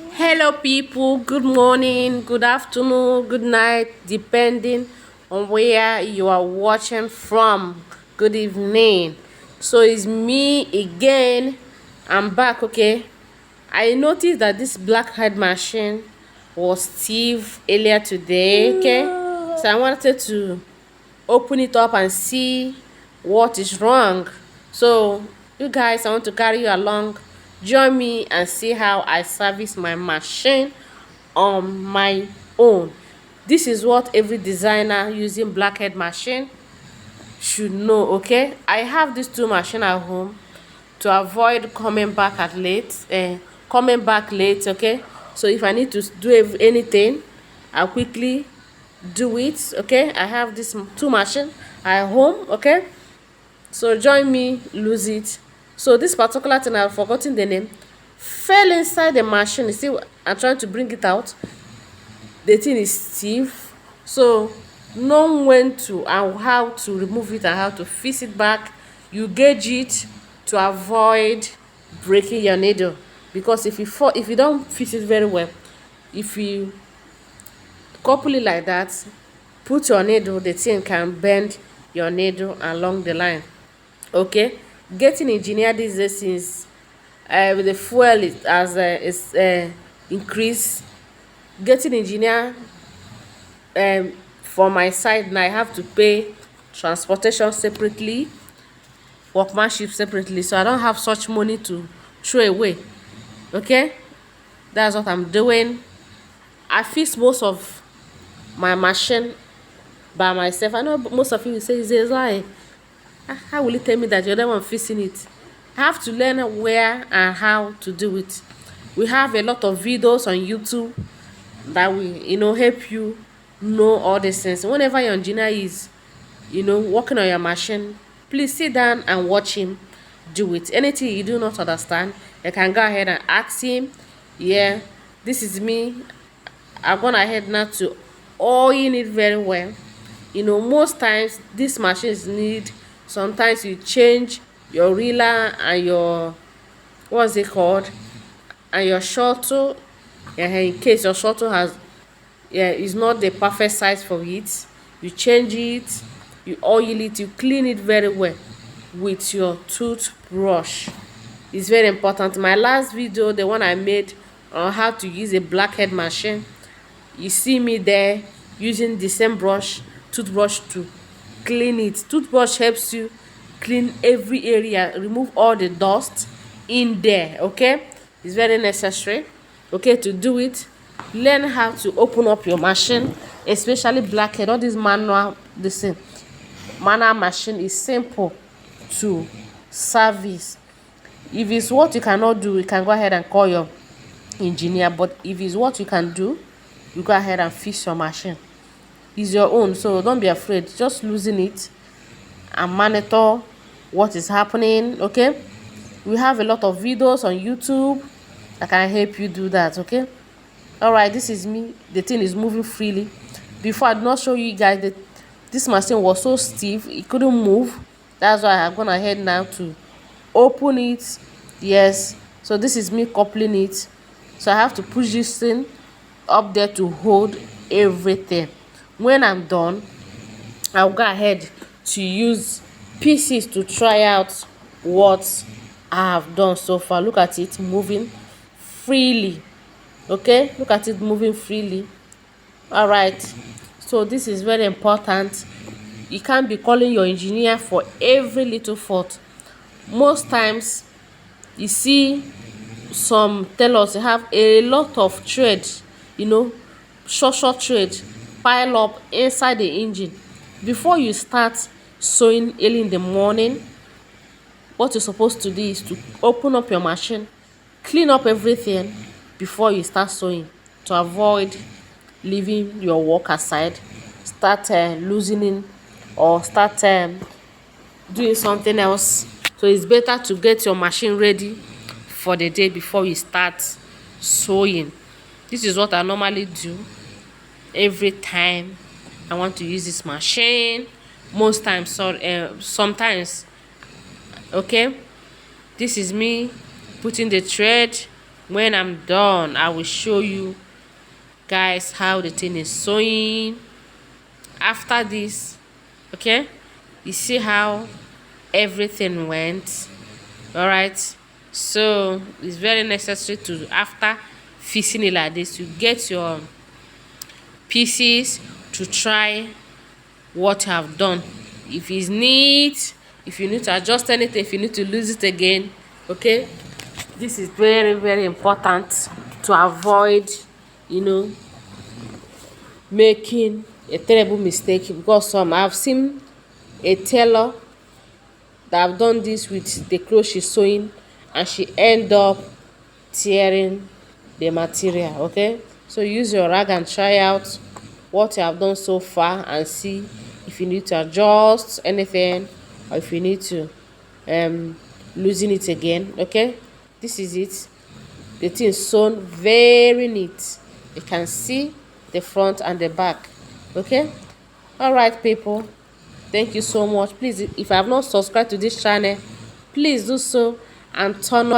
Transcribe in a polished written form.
Hello, people. Good morning, good afternoon, good night, depending on where you are watching from. Good evening. So it's me again. I'm back, okay? I noticed that this black head machine was Steve earlier today, okay? So I wanted to open it up and see what is wrong. So you guys, I want to carry you along. Join me and see how I service my machine on my own. This is what every designer using blackhead machine should know. Okay, I have these two machines at home to avoid coming back late. Okay, so if I need to do anything, I'll quickly do it. Okay, I have this two machine at home. Okay, so join me lose it. So this particular thing, I've forgotten the name, fell inside the machine. You see, I'm trying to bring it out. The thing is stiff, so know when to and how to remove it and how to fix it back. You gauge it to avoid breaking your needle, because if you don't fix it very well, if you couple it like that, put your needle, the thing can bend your needle along the line. Okay, getting engineered these days since with the fuel is increased. Getting engineer, for my side now, I have to pay transportation separately, workmanship separately, so I don't have such money to throw away. Okay, that's what I'm doing. I fix most of my machine by myself. I know most of you will say, why? How will you tell me that you're the one fixing it? I have to learn where and how to do it. We have a lot of videos on YouTube that will, help you know all these things. Whenever your engineer is, working on your machine, please sit down and watch him do it. Anything you do not understand, you can go ahead and ask him. Yeah, this is me. I've gone ahead now to oil it very well. Most times these machines need, sometimes you change your reeler and your, what's it called, and your shuttle. Yeah, in case your shuttle has, yeah, is not the perfect size for it, you change it, you oil it, you clean it very well with your toothbrush. It's very important. My last video, the one I made on how to use a blackhead machine, you see me there using the same toothbrush to clean it. Toothbrush helps you clean every area, remove all the dust in there. Okay, it's very necessary. Okay, to do it, learn how to open up your machine, especially blackhead. All this manual, manual machine is simple to service. If it's what you cannot do, you can go ahead and call your engineer, but if it's what you can do, you go ahead and fix your machine. It's your own, so don't be afraid. Just losing it and monitor what is happening. Okay, we have a lot of videos on YouTube that can help you do that. Okay, all right, this is me. The thing is moving freely. Before, I did not show you guys that this machine was so stiff it couldn't move. That's why I've gone ahead now to open it. Yes, so this is me coupling it, so I have to push this thing up there to hold everything. When I'm done, I'll go ahead to use pieces to try out what I have done so far. Look at it moving freely. Okay, look at it moving freely. All right, so this is very important. You can't be calling your engineer for every little fault. Most times you see some tailors have a lot of thread, short thread pile up inside the engine. Before you start sewing early in the morning, what you're supposed to do is to open up your machine, clean up everything before you start sewing, to avoid leaving your work aside, start loosening, or start doing something else. So it's better to get your machine ready for the day before you start sewing. This is what I normally do every time I want to use this machine. Most times, sometimes. Okay, this is me putting the thread When I'm done, I will show you guys how the thing is sewing. After this, okay, you see how everything went. All right, so it's very necessary to, after fixing it like this, you get your pieces to try what you have done. If it's neat, if you need to adjust anything, if you need to lose it again, okay, this is very, very important to avoid, you know, making a terrible mistake. Because I've seen a tailor that have done this with the clothes she's sewing, and she end up tearing the material. Okay, so use your rag and try out what you have done so far and see if you need to adjust anything, or if you need to loosen it again. Okay, this is it. The thing is sewn very neat. You can see the front and the back. Okay, all right people, thank you so much. Please, if I have not subscribed to this channel, please do so and turn on